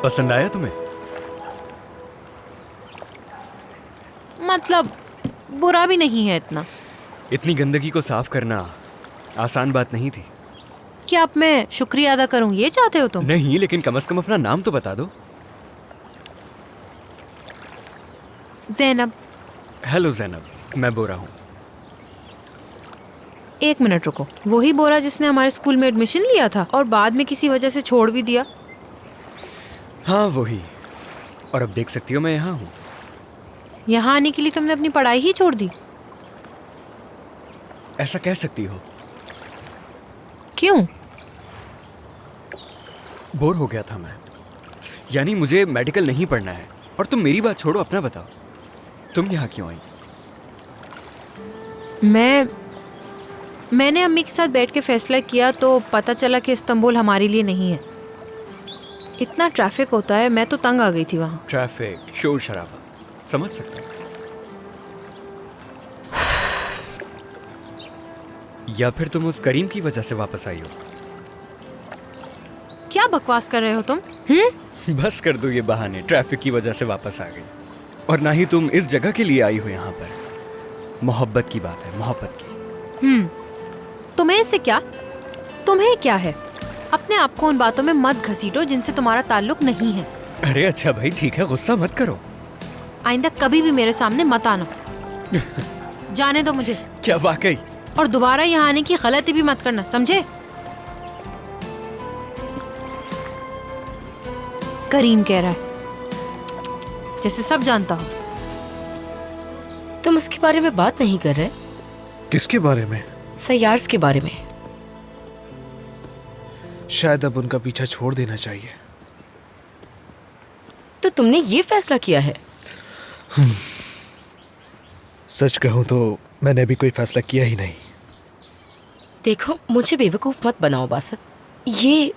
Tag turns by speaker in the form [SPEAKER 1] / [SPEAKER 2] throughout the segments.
[SPEAKER 1] पसंद आया तुम्हें?
[SPEAKER 2] मतलब बुरा भी नहीं है इतना।
[SPEAKER 1] इतनी गंदगी को साफ करना आसान बात नहीं थी।
[SPEAKER 2] क्या अब मैं शुक्रिया अदा करूं, ये चाहते हो तुम?
[SPEAKER 1] नहीं, लेकिन कम से कम अपना नाम तो बता दो।
[SPEAKER 2] ज़ैनब।
[SPEAKER 1] हेलो ज़ैनब, मैं बोरा हूँ।
[SPEAKER 2] एक मिनट रुको, वही बोरा जिसने हमारे स्कूल में एडमिशन लिया था और बाद में किसी वजह से छोड़ भी दिया?
[SPEAKER 1] हाँ वही। और अब देख सकती हो मैं यहाँ हूँ।
[SPEAKER 2] यहाँ आने के लिए तुमने अपनी पढ़ाई ही छोड़ दी?
[SPEAKER 1] ऐसा कह सकती हो।
[SPEAKER 2] क्यों?
[SPEAKER 1] बोर हो गया था मैं। यानी मुझे मेडिकल नहीं पढ़ना है। और तुम मेरी बात छोड़ो, अपना बताओ, तुम यहाँ क्यों आई?
[SPEAKER 2] मैंने अम्मी के साथ बैठ के फैसला किया तो पता चला कि इस्तांबुल हमारे लिए नहीं है। इतना ट्रैफिक होता है, मैं तो तंग आ गई थी वहाँ।
[SPEAKER 1] ट्रैफिक, शोर शराबा, समझ सकता हूँ। या फिर तुम उस करीम की वजह से वापस आई हो?
[SPEAKER 2] क्या बकवास कर रहे हो तुम?
[SPEAKER 1] बस कर दो ये बहाने, ट्रैफिक की वजह से वापस आ गई। और ना ही तुम इस जगह के लिए आई हो यहाँ पर। मोहब्बत की बात है, मोहब्बत की।
[SPEAKER 2] तुम्हें इससे क्या? तुम्हें क्या है? अपने आप को उन बातों में मत घसीटो जिनसे तुम्हारा ताल्लुक नहीं है।
[SPEAKER 1] अरे अच्छा भाई, ठीक है, गुस्सा मत करो।
[SPEAKER 2] आइंदा कभी भी मेरे सामने मत आना। जाने दो मुझे।
[SPEAKER 1] क्या वाकई?
[SPEAKER 2] और दोबारा यहाँ आने की गलती भी मत करना, समझे? करीम कह रहा है, जैसे सब जानता हो।
[SPEAKER 3] तुम उसके बारे में बात नहीं कर रहे?
[SPEAKER 4] किसके बारे में?
[SPEAKER 3] सैयार्स के बारे में।
[SPEAKER 4] शायद अब उनका पीछा छोड़ देना चाहिए।
[SPEAKER 3] तो तुमने ये फैसला किया है?
[SPEAKER 4] सच कहूं तो मैंने अभी कोई फैसला किया ही नहीं।
[SPEAKER 3] देखो, मुझे बेवकूफ मत बनाओ बासत। ये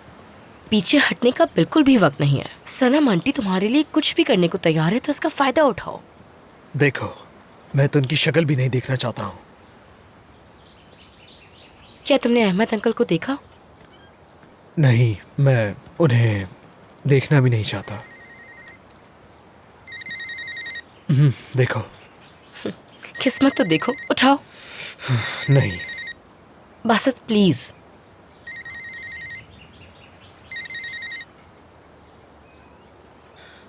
[SPEAKER 3] पीछे हटने का बिल्कुल भी वक्त नहीं है। सनम आंटी तुम्हारे लिए कुछ भी करने को तैयार है, तो इसका फायदा उठाओ।
[SPEAKER 4] देखो, मैं तो उनकी शक्ल भी नहीं देखना चाहता हूँ।
[SPEAKER 3] क्या तुमने अहमद अंकल को देखा?
[SPEAKER 4] नहीं, मैं उन्हें देखना भी नहीं चाहता। देखो।
[SPEAKER 3] किस्मत तो देखो, उठाओ।
[SPEAKER 4] नहीं।
[SPEAKER 3] बासत प्लीज।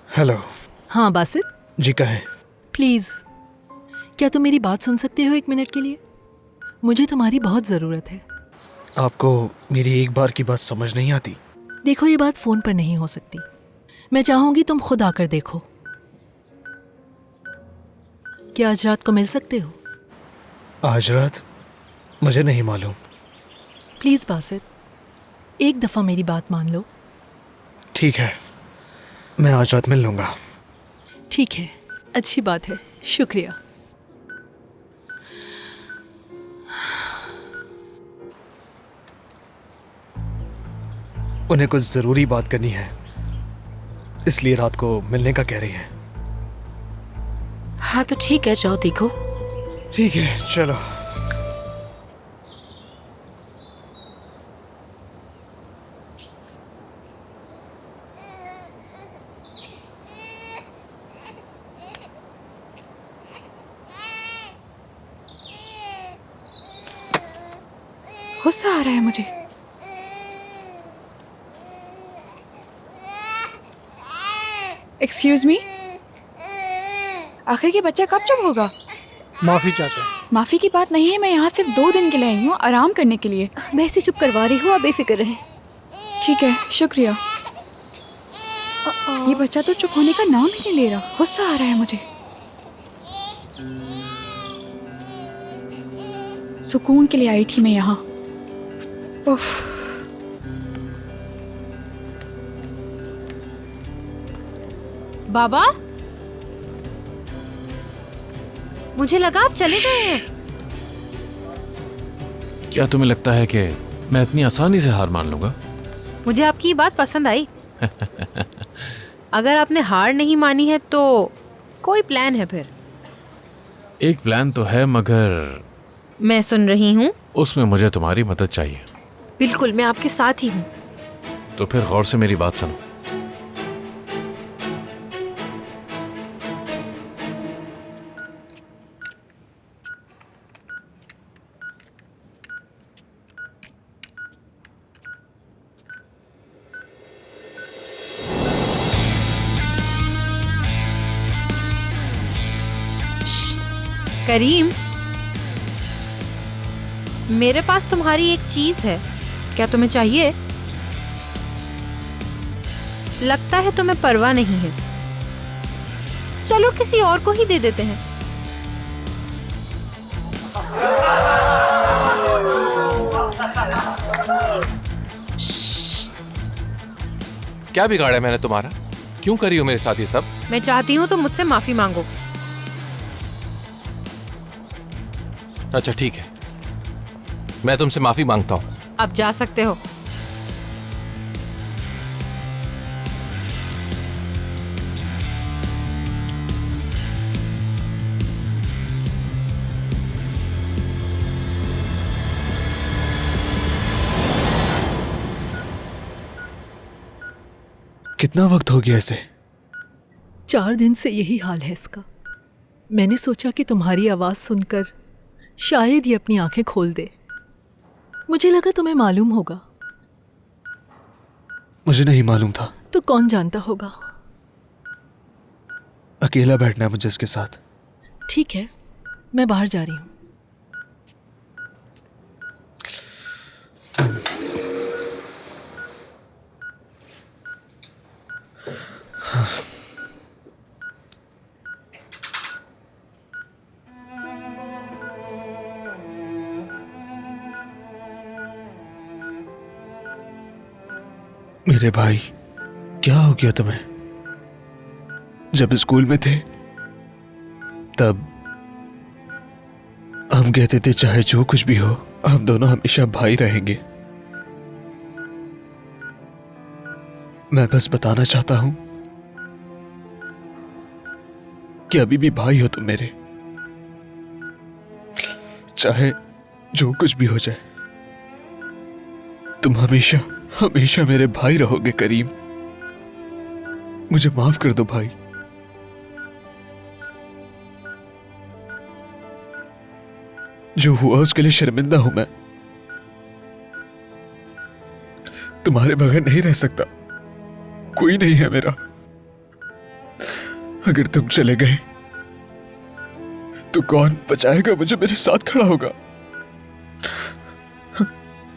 [SPEAKER 4] हेलो।
[SPEAKER 5] हाँ बासित
[SPEAKER 4] जी कहें।
[SPEAKER 5] प्लीज़, क्या तुम मेरी बात सुन सकते हो 1 मिनट के लिए? मुझे तुम्हारी बहुत ज़रूरत है।
[SPEAKER 4] आपको मेरी एक बार की बात समझ नहीं आती?
[SPEAKER 5] देखो, ये बात फ़ोन पर नहीं हो सकती। मैं चाहूँगी तुम खुद आकर देखो। क्या आज रात को मिल सकते हो?
[SPEAKER 4] आज रात? मुझे नहीं मालूम।
[SPEAKER 5] प्लीज़ बासित, एक दफ़ा मेरी बात मान लो।
[SPEAKER 4] ठीक है, मैं आज रात मिल लूँगा।
[SPEAKER 5] ठीक है, अच्छी बात है, शुक्रिया।
[SPEAKER 4] उन्हें कुछ ज़रूरी बात करनी है, इसलिए रात को मिलने का कह रही हैं।
[SPEAKER 3] हाँ तो ठीक है, जाओ देखो।
[SPEAKER 4] ठीक है, चलो।
[SPEAKER 6] गुस्सा आ रहा है मुझे। एक्सक्यूज मी, आखिर ये बच्चा कब चुप होगा?
[SPEAKER 7] माफी चाहते हैं।
[SPEAKER 6] माफी की बात नहीं है, मैं यहाँ सिर्फ 2 दिन के लिए आई हूँ, आराम करने के लिए।
[SPEAKER 8] मैं इसे चुप करवा रही हूँ, आप बेफिक्र रहें।
[SPEAKER 6] ठीक है, शुक्रिया। ये बच्चा तो चुप होने का नाम ही नहीं ले रहा। गुस्सा आ रहा है मुझे। सुकून के लिए आई थी मैं यहाँ। उफ।
[SPEAKER 2] बाबा, मुझे लगा आप चले गए हैं।
[SPEAKER 9] क्या तुम्हें लगता है कि मैं इतनी आसानी से हार मान लूंगा?
[SPEAKER 2] मुझे आपकी ये बात पसंद आई। अगर आपने हार नहीं मानी है तो कोई प्लान है फिर?
[SPEAKER 9] एक प्लान तो है, मगर
[SPEAKER 2] मैं सुन रही हूँ।
[SPEAKER 9] उसमें मुझे तुम्हारी मदद चाहिए।
[SPEAKER 2] बिल्कुल, मैं आपके साथ ही हूँ।
[SPEAKER 9] तो फिर गौर से मेरी बात सुनो।
[SPEAKER 2] करीम, मेरे पास तुम्हारी एक चीज है, क्या तुम्हें चाहिए? लगता है तुम्हें परवाह नहीं है। चलो किसी और को ही दे देते हैं।
[SPEAKER 9] क्या बिगाड़ा मैंने तुम्हारा? क्यों करी हो मेरे साथ ये सब?
[SPEAKER 2] मैं चाहती हूँ तुम मुझसे माफी मांगो।
[SPEAKER 9] अच्छा ठीक है, मैं तुमसे माफी मांगता हूँ।
[SPEAKER 2] अब जा सकते हो।
[SPEAKER 4] कितना वक्त हो गया इसे?
[SPEAKER 5] 4 दिन से यही हाल है इसका। मैंने सोचा कि तुम्हारी आवाज सुनकर शायद ये अपनी आंखें खोल दे। मुझे लगा तुम्हें मालूम होगा।
[SPEAKER 4] मुझे नहीं मालूम था।
[SPEAKER 5] तो कौन जानता होगा।
[SPEAKER 4] अकेला बैठना है मुझे इसके साथ।
[SPEAKER 5] ठीक है, मैं बाहर जा रही हूँ।
[SPEAKER 4] मेरे भाई, क्या हो गया तुम्हें? जब स्कूल में थे तब हम कहते थे चाहे जो कुछ भी हो, हम दोनों हमेशा भाई रहेंगे। मैं बस बताना चाहता हूं कि अभी भी भाई हो तुम मेरे, चाहे जो कुछ भी हो जाए। तुम हमेशा हमेशा मेरे भाई रहोगे करीम। मुझे माफ कर दो भाई। जो हुआ उसके लिए शर्मिंदा हूं मैं। तुम्हारे बगैर नहीं रह सकता, कोई नहीं है मेरा। अगर तुम चले गए तो कौन बचाएगा मुझे? मेरे साथ खड़ा होगा।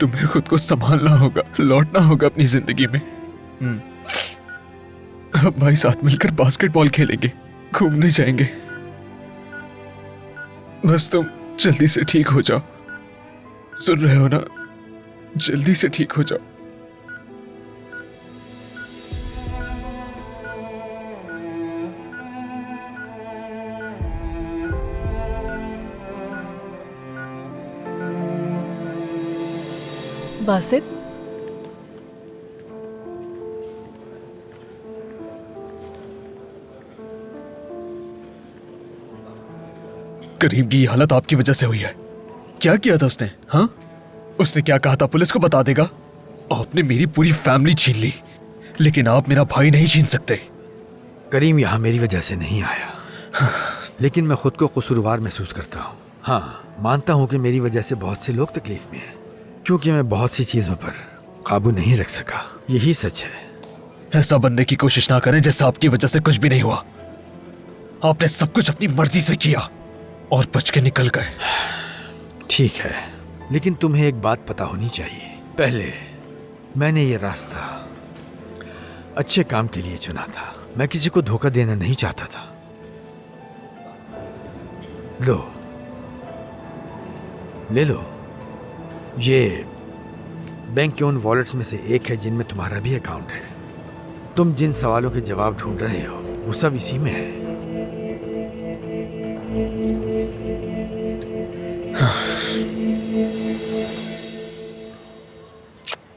[SPEAKER 4] तुम्हें खुद को संभालना होगा, लौटना होगा अपनी जिंदगी में। अब भाई साथ मिलकर बास्केटबॉल खेलेंगे, घूमने जाएंगे। बस तुम जल्दी से ठीक हो जाओ। सुन रहे हो ना? जल्दी से ठीक हो जाओ।
[SPEAKER 5] बासित,
[SPEAKER 4] करीम की हालत आपकी वजह से हुई है। क्या किया था उसने? हाँ, उसने क्या कहा था? पुलिस को बता देगा। आपने मेरी पूरी फैमिली छीन ली, लेकिन आप मेरा भाई नहीं छीन सकते।
[SPEAKER 10] करीम यहाँ मेरी वजह से नहीं आया, लेकिन मैं खुद को कसूरवार महसूस करता हूँ। हाँ, मानता हूँ कि मेरी वजह से बहुत से लोग तकलीफ में हैं, क्योंकि मैं बहुत सी चीजों पर काबू नहीं रख सका। यही सच है।
[SPEAKER 4] ऐसा बनने की कोशिश ना करें जैसे आपकी वजह से कुछ भी नहीं हुआ। आपने सब कुछ अपनी मर्जी से किया और बच के निकल गए।
[SPEAKER 10] ठीक है, लेकिन तुम्हें एक बात पता होनी चाहिए। पहले मैंने ये रास्ता अच्छे काम के लिए चुना था। मैं किसी को धोखा देना नहीं चाहता था। लो, ले लो। ये बैंक के उन वॉलेट्स में से एक है जिनमें तुम्हारा भी अकाउंट है। तुम जिन सवालों के जवाब ढूंढ रहे हो वो सब इसी में है।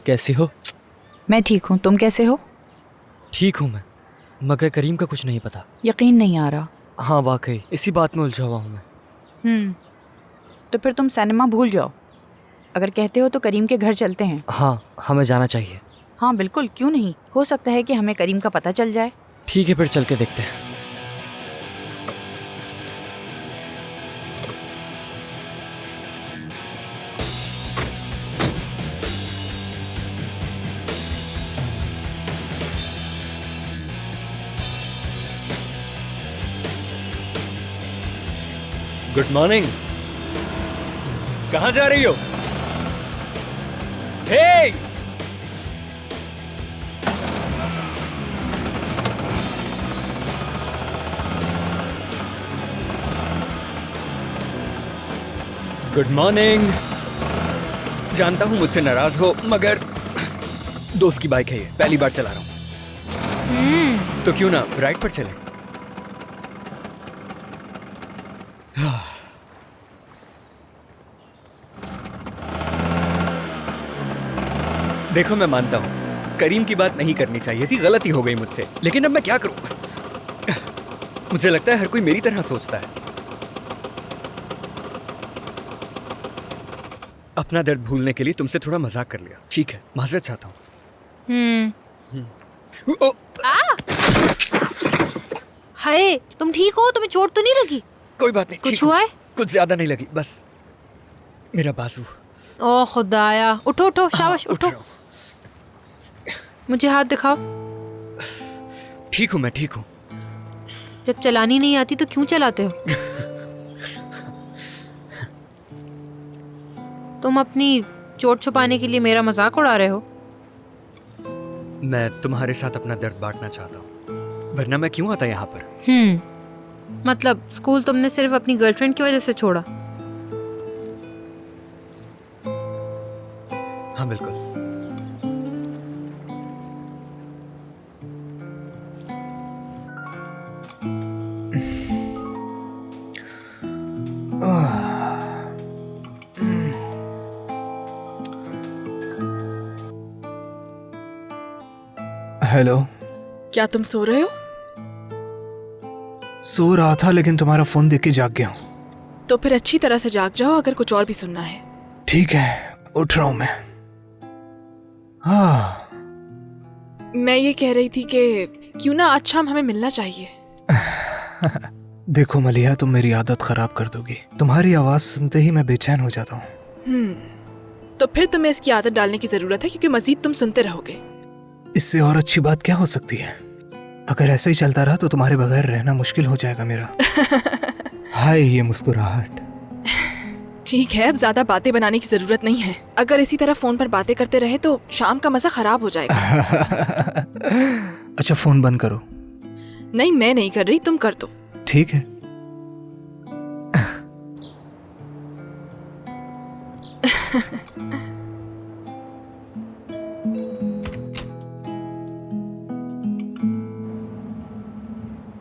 [SPEAKER 1] कैसी हो?
[SPEAKER 6] मैं ठीक हूँ, तुम कैसे हो?
[SPEAKER 1] ठीक हूँ मैं, मगर करीम का कुछ नहीं पता।
[SPEAKER 6] यकीन नहीं आ रहा।
[SPEAKER 1] हाँ वाकई, इसी बात में उलझा हुआ हूँ मैं।
[SPEAKER 6] तो फिर तुम सिनेमा भूल जाओ। अगर कहते हो तो करीम के घर चलते हैं।
[SPEAKER 1] हाँ, हमें जाना चाहिए।
[SPEAKER 6] हाँ बिल्कुल, क्यों नहीं। हो सकता है कि हमें करीम का पता चल जाए।
[SPEAKER 1] ठीक है, फिर चल के देखते हैं। Good morning. कहाँ जा रही हो? हे! Good morning. जानता हूं मुझसे नाराज हो, मगर दोस्त की बाइक है ये, पहली बार चला रहा हूं। तो क्यों ना राइड पर चलें? देखो, मैं मानता हूं करीम की बात नहीं करनी चाहिए थी, गलती हो गई मुझसे, लेकिन अब मैं क्या करूं? मुझे लगता है हर कोई मेरी तरह सोचता है। अपना दर्द भूलने के लिए तुमसे थोड़ा मजाक कर लिया, ठीक है, माजरत चाहता हूँ। ओ,
[SPEAKER 2] हाय, तुम ठीक हो? तुम्हें चोट तो नहीं लगी?
[SPEAKER 1] कोई बात नहीं,
[SPEAKER 2] कुछ
[SPEAKER 1] ठीक हूँ।
[SPEAKER 2] हुआ है?
[SPEAKER 1] कुछ ज्यादा नहीं लगी, बस मेरा बाजू।
[SPEAKER 2] ओ खुदाया, उठो उठो, शाबाश,
[SPEAKER 1] उठ
[SPEAKER 2] उठो।
[SPEAKER 1] रहा हूँ।
[SPEAKER 2] मुझे हाथ दिखाओ।
[SPEAKER 1] ठीक हूँ, मैं ठीक हूँ।
[SPEAKER 2] जब चलानी नहीं आती तो क्यों चलाते हो? तुम अपनी चोट छुपाने के लिए मेरा मजाक उड़ा रहे हो?
[SPEAKER 1] मैं तुम्हारे साथ अपना दर्द बांटना चाहता हूँ, वरना मैं क्यों आता यहाँ पर?
[SPEAKER 2] मतलब स्कूल तुमने सिर्फ अपनी गर्लफ्रेंड की वजह से छोड़ा?
[SPEAKER 1] हाँ बिल्कुल।
[SPEAKER 11] हेलो।
[SPEAKER 12] क्या तुम सो रहे हो?
[SPEAKER 11] सो रहा था, लेकिन तुम्हारा फोन देख के जाग गया हूं।
[SPEAKER 12] तो फिर अच्छी तरह से जाग जाओ, अगर कुछ और भी सुनना है।
[SPEAKER 11] ठीक है, उठ रहा हूं मैं। हाँ।
[SPEAKER 12] मैं ये कह रही थी कि क्यों ना आज शाम हमें मिलना चाहिए।
[SPEAKER 11] देखो मलिया, तुम मेरी आदत खराब कर दोगी। तुम्हारी आवाज सुनते ही मैं बेचैन हो जाता हूँ।
[SPEAKER 12] तो फिर तुम्हें इसकी आदत डालने की जरूरत है, क्योंकि मजीद तुम सुनते रहोगे।
[SPEAKER 11] इससे और अच्छी बात क्या हो सकती है? अगर ऐसा ही चलता रहा तो तुम्हारे बगैर रहना मुश्किल हो जाएगा मेरा। हाय, ये मुस्कुराहट।
[SPEAKER 12] ठीक है, अब ज्यादा बातें बनाने की जरूरत नहीं है। अगर इसी तरह फोन पर बातें करते रहे तो शाम का मजा खराब हो जाएगा।
[SPEAKER 11] अच्छा, फोन बंद करो।
[SPEAKER 12] नहीं, मैं नहीं कर रही, तुम कर दो।
[SPEAKER 11] ठीक है।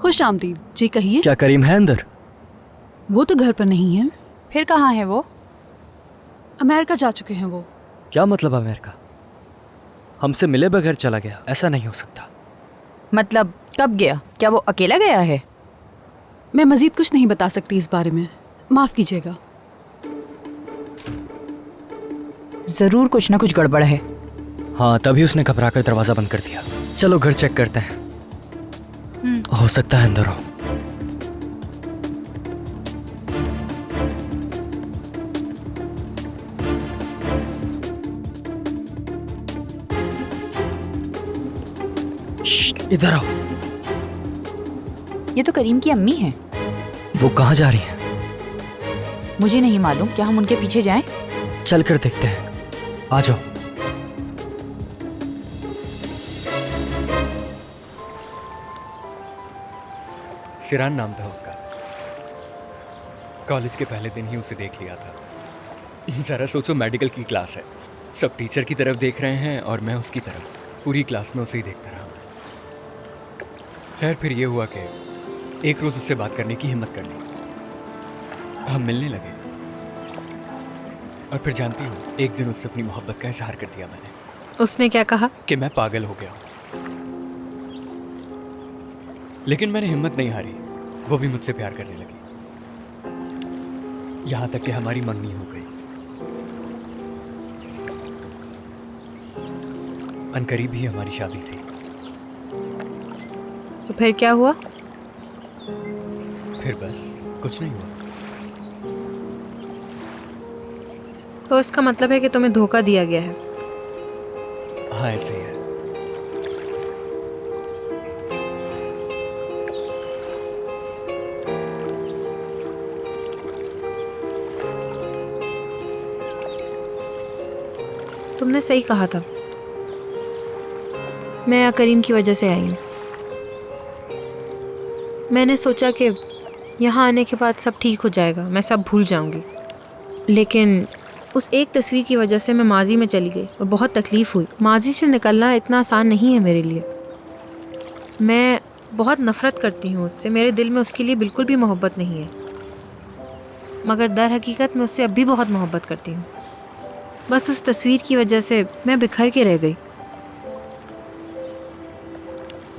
[SPEAKER 13] खुश आमदीद जी, कहिए।
[SPEAKER 1] क्या करीम है अंदर?
[SPEAKER 13] वो तो घर पर नहीं है।
[SPEAKER 6] फिर कहाँ है वो?
[SPEAKER 13] अमेरिका जा चुके हैं वो।
[SPEAKER 1] क्या मतलब अमेरिका? हमसे मिले बगैर चला गया? ऐसा नहीं हो सकता।
[SPEAKER 6] मतलब कब गया? क्या वो अकेला गया है?
[SPEAKER 13] मैं मजीद कुछ नहीं बता सकती इस बारे में, माफ कीजिएगा।
[SPEAKER 6] जरूर कुछ ना कुछ गड़बड़ है।
[SPEAKER 1] हाँ, तभी उसने घबराकर दरवाजा बंद कर दिया। चलो घर चेक करते हैं। हो सकता है अंदर हो। इधर आओ।
[SPEAKER 6] ये तो करीम की अम्मी है।
[SPEAKER 1] वो कहाँ जा रही हैं?
[SPEAKER 6] मुझे नहीं मालूम, क्या हम उनके पीछे जाएं?
[SPEAKER 1] चल कर देखते हैं, आ जाओ। सिरान नाम था उसका। कॉलेज के पहले दिन ही उसे देख लिया था। जरा सोचो, मेडिकल की क्लास है, सब टीचर की तरफ देख रहे हैं और मैं उसकी तरफ। पूरी क्लास में उसे ही देखता रहा। खैर, फिर ये हुआ कि एक रोज उससे बात करने की हिम्मत कर ली। हम मिलने लगे और फिर जानती हूँ, एक दिन उससे अपनी मोहब्बत का इजहार कर दिया मैंने।
[SPEAKER 2] उसने क्या कहा?
[SPEAKER 1] कि मैं पागल हो गया हूँ। लेकिन मैंने हिम्मत नहीं हारी, वो भी मुझसे प्यार करने लगी। यहां तक कि हमारी मंगनी हो गई। अनकरीब ही हमारी शादी थी।
[SPEAKER 2] तो फिर क्या हुआ?
[SPEAKER 1] फिर बस कुछ नहीं हुआ।
[SPEAKER 2] तो इसका मतलब है कि तुम्हें धोखा दिया गया है।
[SPEAKER 1] हाँ, ऐसे ही है।
[SPEAKER 2] तुमने सही कहा था, मैं यहाँ करीम की वजह से आई हूँ। मैंने सोचा कि यहाँ आने के बाद सब ठीक हो जाएगा, मैं सब भूल जाऊंगी। लेकिन उस एक तस्वीर की वजह से मैं माजी में चली गई और बहुत तकलीफ़ हुई। माजी से निकलना इतना आसान नहीं है मेरे लिए। मैं बहुत नफ़रत करती हूँ उससे, मेरे दिल में उसके लिए बिल्कुल भी मोहब्बत नहीं है, मगर दर हकीकत मैं उससे अब भी बहुत मोहब्बत करती हूँ। बस उस तस्वीर की वजह से मैं बिखर के रह गई।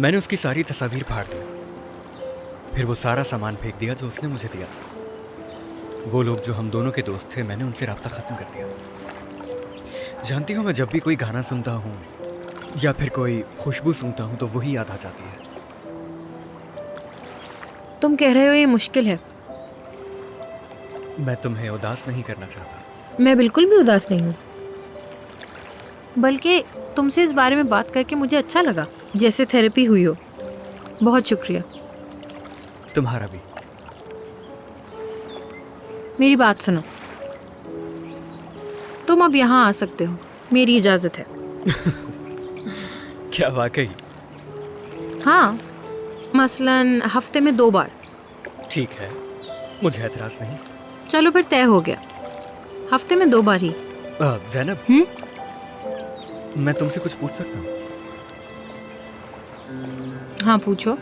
[SPEAKER 1] मैंने उसकी सारी तस्वीर फाड़ दी, फिर वो सारा सामान फेंक दिया जो उसने मुझे दिया था। वो लोग जो हम दोनों के दोस्त थे, मैंने उनसे राब्ता ख़त्म कर दिया। जानती हूँ, मैं जब भी कोई गाना सुनता हूँ या फिर कोई खुशबू सुनता हूँ तो वही याद आ जाती है।
[SPEAKER 2] तुम कह रहे हो ये मुश्किल है।
[SPEAKER 1] मैं तुम्हें उदास नहीं करना चाहता।
[SPEAKER 2] मैं बिल्कुल भी उदास नहीं हूँ, बल्कि तुमसे इस बारे में बात करके मुझे अच्छा लगा, जैसे थेरेपी हुई हो। बहुत शुक्रिया।
[SPEAKER 1] तुम्हारा भी।
[SPEAKER 2] मेरी बात सुनो, तुम अब यहाँ आ सकते हो, मेरी इजाज़त है।
[SPEAKER 1] क्या वाकई?
[SPEAKER 2] हाँ, मसलन हफ्ते में 2 बार।
[SPEAKER 1] ठीक है, मुझे एतराज़ नहीं।
[SPEAKER 2] चलो फिर तय हो गया, हफ्ते में 2 बार ही।
[SPEAKER 1] ज़ैनब, मैं तुमसे कुछ पूछ सकता हूँ?
[SPEAKER 2] हाँ, पूछो।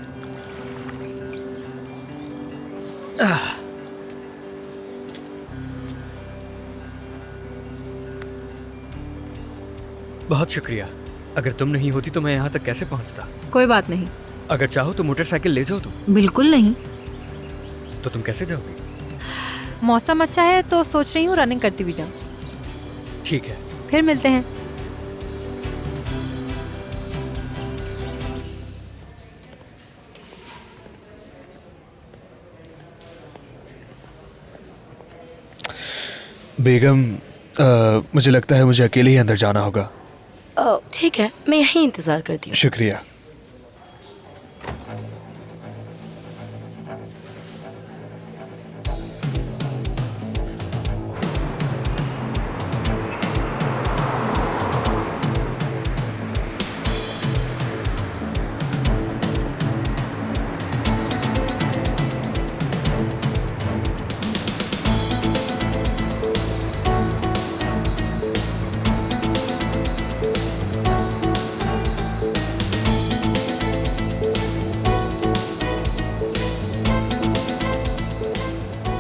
[SPEAKER 1] बहुत शुक्रिया। अगर तुम नहीं होती तो मैं यहाँ तक कैसे पहुँचता?
[SPEAKER 2] कोई बात नहीं।
[SPEAKER 1] अगर चाहो तो मोटरसाइकिल ले जाओ तुम।
[SPEAKER 2] बिल्कुल नहीं।
[SPEAKER 1] तो तुम कैसे जाओगी?
[SPEAKER 2] मौसम अच्छा है तो सोच रही हूँ रनिंग करती भी जाऊँ।
[SPEAKER 1] ठीक है,
[SPEAKER 2] फिर मिलते हैं।
[SPEAKER 4] बेगम, मुझे लगता है मुझे अकेले ही अंदर जाना होगा।
[SPEAKER 3] ठीक है, मैं यहीं इंतज़ार करती हूँ।
[SPEAKER 4] शुक्रिया।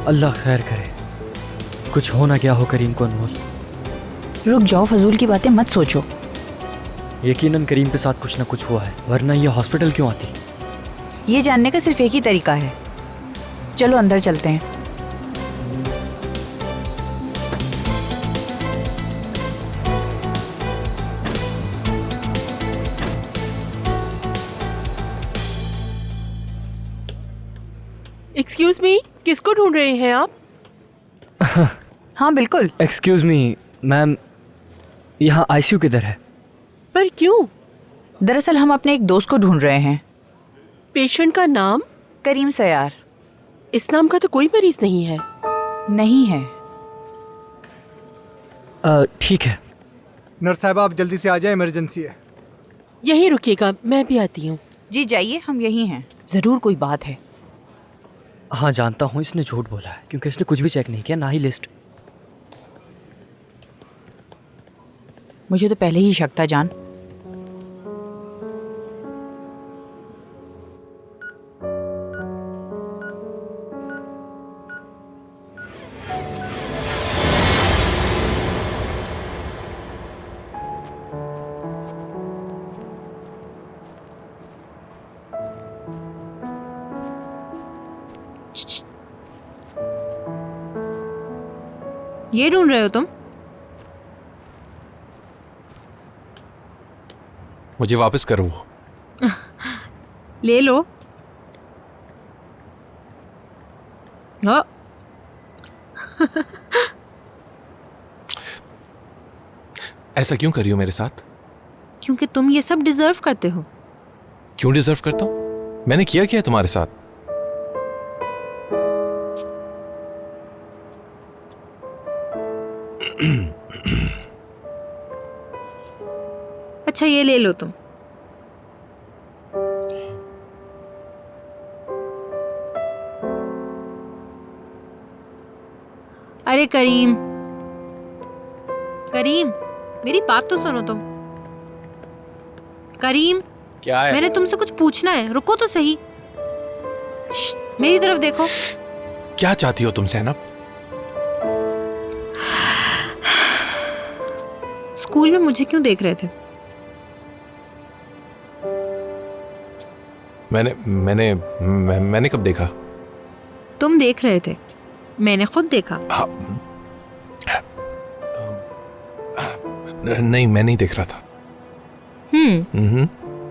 [SPEAKER 1] अल्लाह खैर करे, कुछ हो ना क्या हो करीम को अनमोल।
[SPEAKER 6] रुक जाओ, फजूल की बातें मत सोचो।
[SPEAKER 1] यकीनन करीम के साथ कुछ ना कुछ हुआ है, वरना ये हॉस्पिटल क्यों आती?
[SPEAKER 6] ये जानने का सिर्फ एक ही तरीका है। चलो अंदर चलते हैं।
[SPEAKER 14] एक्सक्यूज मी, किसको ढूंढ रहे हैं आप?
[SPEAKER 6] हाँ बिल्कुल।
[SPEAKER 1] एक्सक्यूज मी मैम, यहाँ आईसीयू किधर है?
[SPEAKER 14] पर क्यों?
[SPEAKER 6] दरअसल हम अपने एक दोस्त को ढूंढ रहे हैं।
[SPEAKER 14] पेशेंट का नाम?
[SPEAKER 6] करीम सयार।
[SPEAKER 14] इस नाम का तो कोई मरीज नहीं है।
[SPEAKER 6] नहीं है।
[SPEAKER 1] ठीक है।
[SPEAKER 7] नर्स साहब, आप जल्दी से आ जाए, इमरजेंसी है।
[SPEAKER 14] यहीं रुकिएगा, मैं भी आती हूँ।
[SPEAKER 6] जी जाइए, हम यहीं हैं। जरूर कोई बात है।
[SPEAKER 1] हाँ जानता हूँ, इसने झूठ बोला है क्योंकि इसने कुछ भी चेक नहीं किया, ना ही लिस्ट।
[SPEAKER 6] मुझे तो पहले ही शक था जान।
[SPEAKER 2] ये ढूंढ रहे हो तुम?
[SPEAKER 9] मुझे वापस करो वो।
[SPEAKER 2] ले लो। हाँ।
[SPEAKER 9] ऐसा क्यों करी हो मेरे साथ?
[SPEAKER 2] क्योंकि तुम ये सब डिजर्व करते हो।
[SPEAKER 9] क्यों डिजर्व करता हूं? मैंने किया क्या है तुम्हारे साथ?
[SPEAKER 2] अच्छा ये ले लो तुम। अरे करीम, करीम मेरी बात तो सुनो तुम। करीम
[SPEAKER 9] क्या है?
[SPEAKER 2] मैंने तुमसे कुछ पूछना है, रुको तो सही। मेरी तरफ देखो।
[SPEAKER 9] क्या चाहती हो तुम ज़ैनब?
[SPEAKER 2] स्कूल में मुझे क्यों देख रहे थे?
[SPEAKER 9] मैंने कब देखा?
[SPEAKER 2] तुम देख रहे थे, मैंने खुद देखा।
[SPEAKER 9] नहीं, मैं नहीं देख रहा था।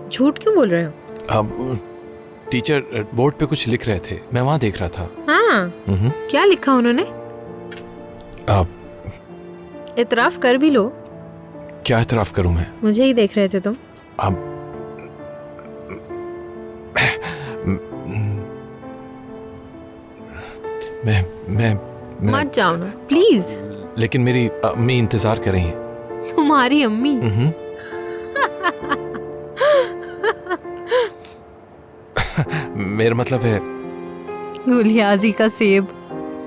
[SPEAKER 2] झूठ क्यों बोल रहे हो?
[SPEAKER 9] अब टीचर बोर्ड पे कुछ लिख रहे थे, मैं वहां देख रहा था।
[SPEAKER 2] हाँ, क्या लिखा उन्होंने? इतराफ कर भी लो।
[SPEAKER 9] क्या इतराफ करूं मैं?
[SPEAKER 2] मुझे ही देख रहे थे तुम।
[SPEAKER 9] अब मैं
[SPEAKER 2] मत जाओ ना प्लीज।
[SPEAKER 9] लेकिन मेरी अम्मी इंतजार कर रही हैं।
[SPEAKER 2] तुम्हारी अम्मी?
[SPEAKER 9] मेरा मतलब है
[SPEAKER 2] गुलियाजी का सेब।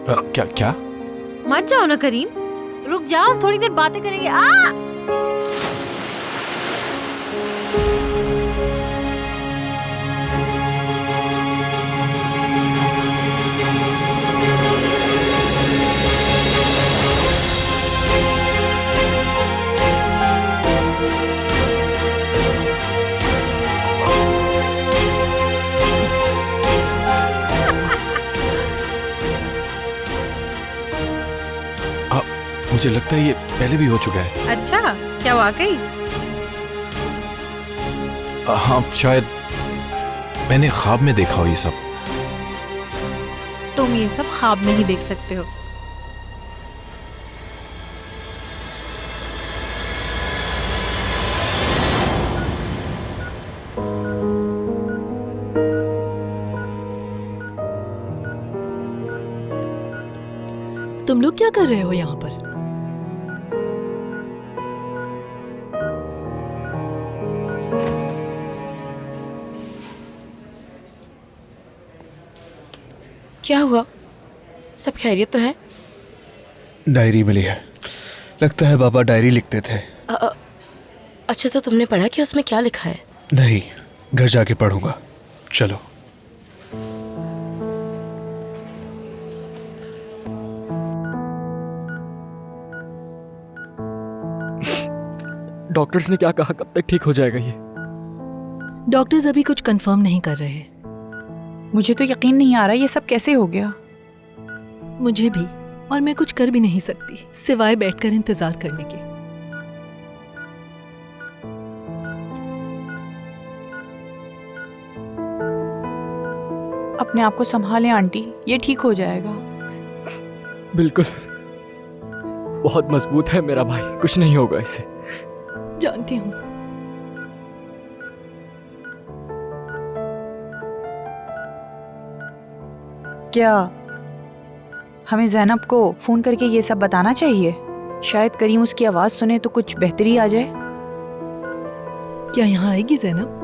[SPEAKER 9] क्या?
[SPEAKER 2] मत जाओ ना करीम, रुक जाओ, थोड़ी देर बातें करेंगे।
[SPEAKER 9] मुझे लगता है ये पहले भी हो चुका है।
[SPEAKER 2] अच्छा, क्या वाकई?
[SPEAKER 9] हाँ, शायद मैंने ख्वाब में देखा हो ये सब।
[SPEAKER 2] तुम ये सब ख्वाब में ही देख सकते हो।
[SPEAKER 5] तुम लोग क्या कर रहे हो यहाँ पर?
[SPEAKER 3] क्या हुआ? सब खैरियत तो है?
[SPEAKER 4] डायरी मिली है, लगता है बाबा डायरी लिखते थे।
[SPEAKER 3] अच्छा, तो तुमने पढ़ा कि उसमें क्या लिखा है?
[SPEAKER 4] नहीं, घर जाके पढ़ूंगा। चलो।
[SPEAKER 1] डॉक्टर्स ने क्या कहा, कब तक ठीक हो जाएगा ये?
[SPEAKER 5] डॉक्टर्स अभी कुछ कंफर्म नहीं कर रहे।
[SPEAKER 6] मुझे तो यकीन नहीं आ रहा ये सब कैसे हो गया।
[SPEAKER 5] मुझे भी, और मैं कुछ कर भी नहीं सकती सिवाय बैठकर इंतजार करने के।
[SPEAKER 6] अपने आप को संभालें आंटी, ये ठीक हो जाएगा।
[SPEAKER 1] बिल्कुल, बहुत मजबूत है मेरा भाई, कुछ नहीं होगा इसे।
[SPEAKER 5] जानती हूँ।
[SPEAKER 6] क्या हमें ज़ैनब को फोन करके ये सब बताना चाहिए? शायद करीम उसकी आवाज सुने तो कुछ बेहतरी आ जाए।
[SPEAKER 5] क्या यहाँ आएगी ज़ैनब?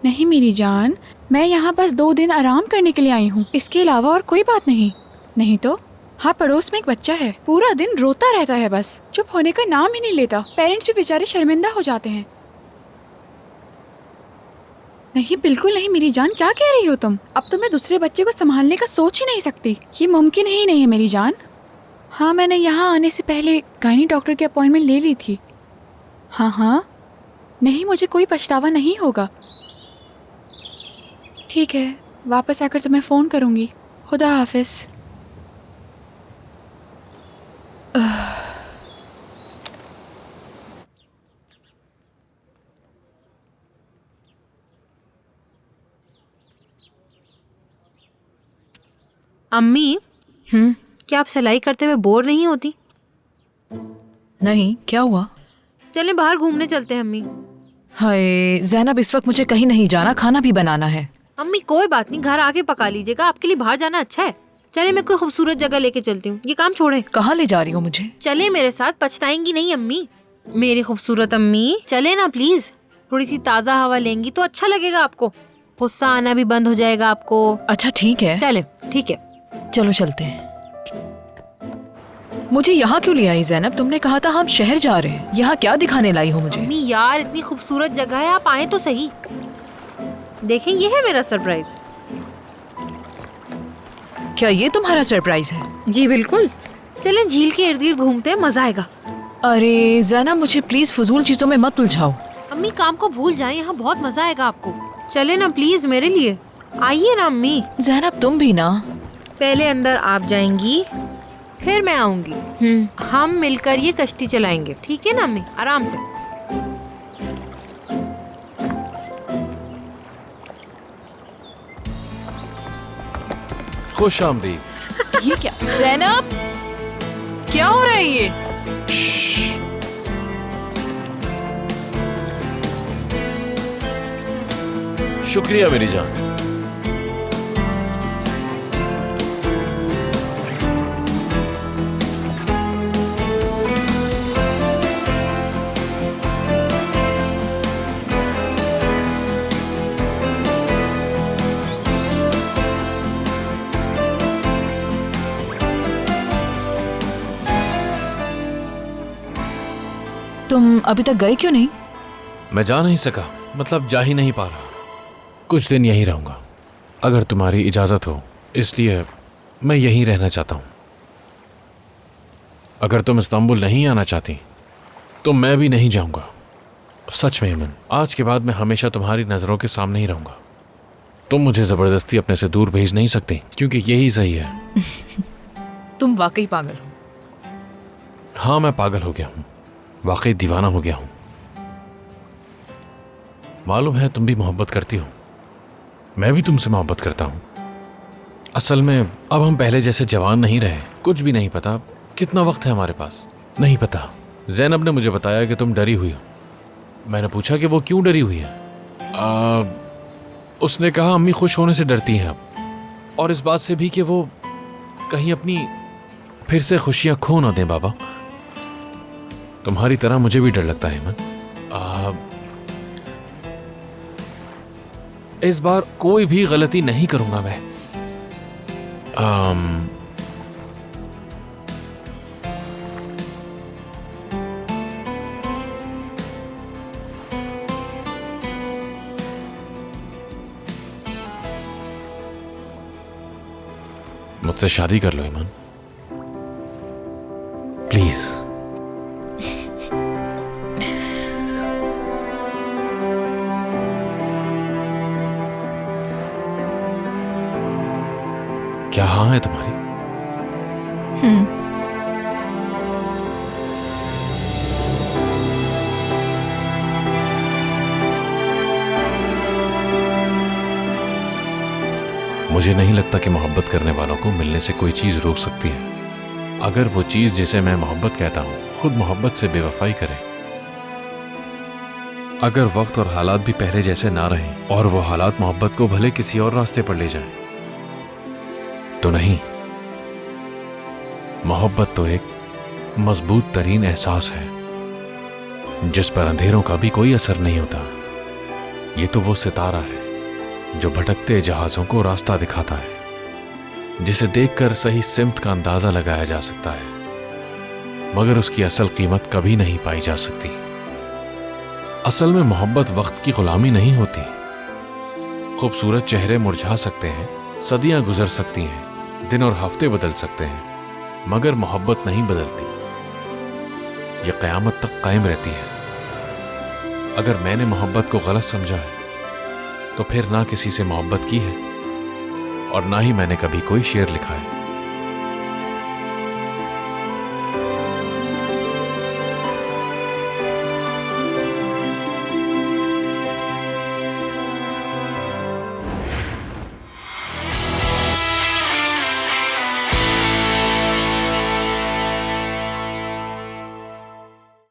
[SPEAKER 12] नहीं मेरी जान, मैं यहाँ बस 2 दिन आराम करने के लिए आई हूँ, इसके अलावा और कोई बात नहीं। नहीं तो हाँ, पड़ोस में एक बच्चा है, पूरा दिन रोता रहता है, बस चुप होने का नाम ही नहीं लेता। पेरेंट्स भी बेचारे शर्मिंदा हो जाते हैं। नहीं, बिल्कुल नहीं मेरी जान, क्या कह रही हो तुम? अब तो मैं दूसरे बच्चे को संभालने का सोच ही नहीं सकती, ये मुमकिन ही नहीं है मेरी जान। हाँ, मैंने यहाँ आने से पहले गायनी डॉक्टर की अपॉइंटमेंट ले ली थी। हाँ, नहीं, मुझे कोई पछतावा नहीं होगा। ठीक है, वापस आकर तुम्हें फ़ोन करूँगी। खुदा हाफिज़।
[SPEAKER 2] अम्मी, क्या आप सिलाई करते हुए बोर नहीं होती?
[SPEAKER 15] नहीं, क्या हुआ?
[SPEAKER 2] चलें बाहर घूमने चलते हैं अम्मी।
[SPEAKER 15] हाय ज़ैनब, इस वक्त मुझे कहीं नहीं जाना, खाना भी बनाना है।
[SPEAKER 2] अम्मी कोई बात नहीं, घर आके पका लीजिएगा, आपके लिए बाहर जाना अच्छा है। चले मैं कोई खूबसूरत जगह लेके चलती हूँ। ये काम छोड़े।
[SPEAKER 15] कहाँ ले जा रही हो मुझे?
[SPEAKER 2] चले मेरे साथ, पछताएंगी नहीं अम्मी। मेरी खूबसूरत अम्मी चले ना प्लीज। थोड़ी सी ताज़ा हवा लेंगी तो अच्छा लगेगा आपको, गुस्सा आना भी बंद हो जाएगा आपको।
[SPEAKER 15] अच्छा ठीक है,
[SPEAKER 2] चले ठीक है,
[SPEAKER 15] चलो चलते हैं। मुझे यहाँ क्यों ले आई ज़ैनब? तुमने कहा था हम शहर जा रहे हैं, यहाँ क्या दिखाने लाई हो मुझे?
[SPEAKER 2] अम्मी यार इतनी खूबसूरत जगह है, आप आए तो सही। देखें ये है मेरा सरप्राइज।
[SPEAKER 15] क्या ये तुम्हारा सरप्राइज है?
[SPEAKER 2] जी बिल्कुल। चलें झील के इर्द गिर्द घूमते हैं, मजा आएगा।
[SPEAKER 15] अरे ज़ैनब मुझे प्लीज फजूल चीजों में मत उलझाओ।
[SPEAKER 2] अम्मी काम को भूल जाएं, यहाँ बहुत मजा आएगा आपको। चले ना प्लीज, मेरे लिए आइए ना अम्मी।
[SPEAKER 15] ज़ैनब तुम भी ना।
[SPEAKER 2] पहले अंदर आप जाएंगी फिर मैं आऊंगी। हम मिलकर ये कश्ती चलाएंगे, ठीक है ना अम्मी? आराम से।
[SPEAKER 9] खुश आमदीद।
[SPEAKER 15] ये क्या ज़ैनब, क्या हो रहा है ये?
[SPEAKER 9] शुक्रिया मेरी जान।
[SPEAKER 15] तुम अभी तक गए क्यों नहीं?
[SPEAKER 9] मैं जा नहीं सका, मतलब जा ही नहीं पा रहा। कुछ दिन यहीं रहूंगा अगर तुम्हारी इजाजत हो, इसलिए मैं यहीं रहना चाहता हूं। अगर तुम इस्तांबुल नहीं आना चाहती तो मैं भी नहीं जाऊंगा। सच में हेमन, आज के बाद मैं हमेशा तुम्हारी नजरों के सामने ही रहूंगा। तुम मुझे जबरदस्ती अपने से दूर भेज नहीं सकती, क्योंकि यही सही है।
[SPEAKER 15] तुम वाकई पागल हो।
[SPEAKER 9] हाँ मैं पागल हो गया हूं, वाकई दीवाना हो गया हूं। मालूम है तुम भी मोहब्बत करती हो, मैं भी तुमसे मोहब्बत करता हूं। असल में अब हम पहले जैसे जवान नहीं रहे, कुछ भी नहीं पता कितना वक्त है हमारे पास, नहीं पता। ज़ैनब ने मुझे बताया कि तुम डरी हुई हो। मैंने पूछा कि वो क्यों डरी हुई है। उसने कहा अम्मी खुश होने से डरती हैं अब, और इस बात से भी कि वो कहीं अपनी फिर से खुशियां खो ना दें। बाबा तुम्हारी तरह मुझे भी डर लगता है हेमन। इस बार कोई भी गलती नहीं करूंगा मैं। मुझसे शादी कर लो ईमान, प्लीज। क्या हाँ है तुम्हारी? मुझे नहीं लगता कि मोहब्बत करने वालों को मिलने से कोई चीज रोक सकती है। अगर वो चीज जिसे मैं मोहब्बत कहता हूं खुद मोहब्बत से बेवफाई करे, अगर वक्त और हालात भी पहले जैसे ना रहे और वो हालात मोहब्बत को भले किसी और रास्ते पर ले जाएं, तो नहीं। मोहब्बत तो एक मजबूत तरीन एहसास है जिस पर अंधेरों का भी कोई असर नहीं होता। ये तो वो सितारा है जो भटकते जहाजों को रास्ता दिखाता है, जिसे देखकर सही सिमत का अंदाजा लगाया जा सकता है, मगर उसकी असल कीमत कभी नहीं पाई जा सकती। असल में मोहब्बत वक्त की गुलामी नहीं होती। खूबसूरत चेहरे मुरझा सकते हैं, सदियां गुजर सकती हैं, दिन और हफ्ते बदल सकते हैं, मगर मोहब्बत नहीं बदलती। यह क़यामत तक कायम रहती है। अगर मैंने मोहब्बत को गलत समझा है तो फिर ना किसी से मोहब्बत की है और ना ही मैंने कभी कोई शेर लिखा है।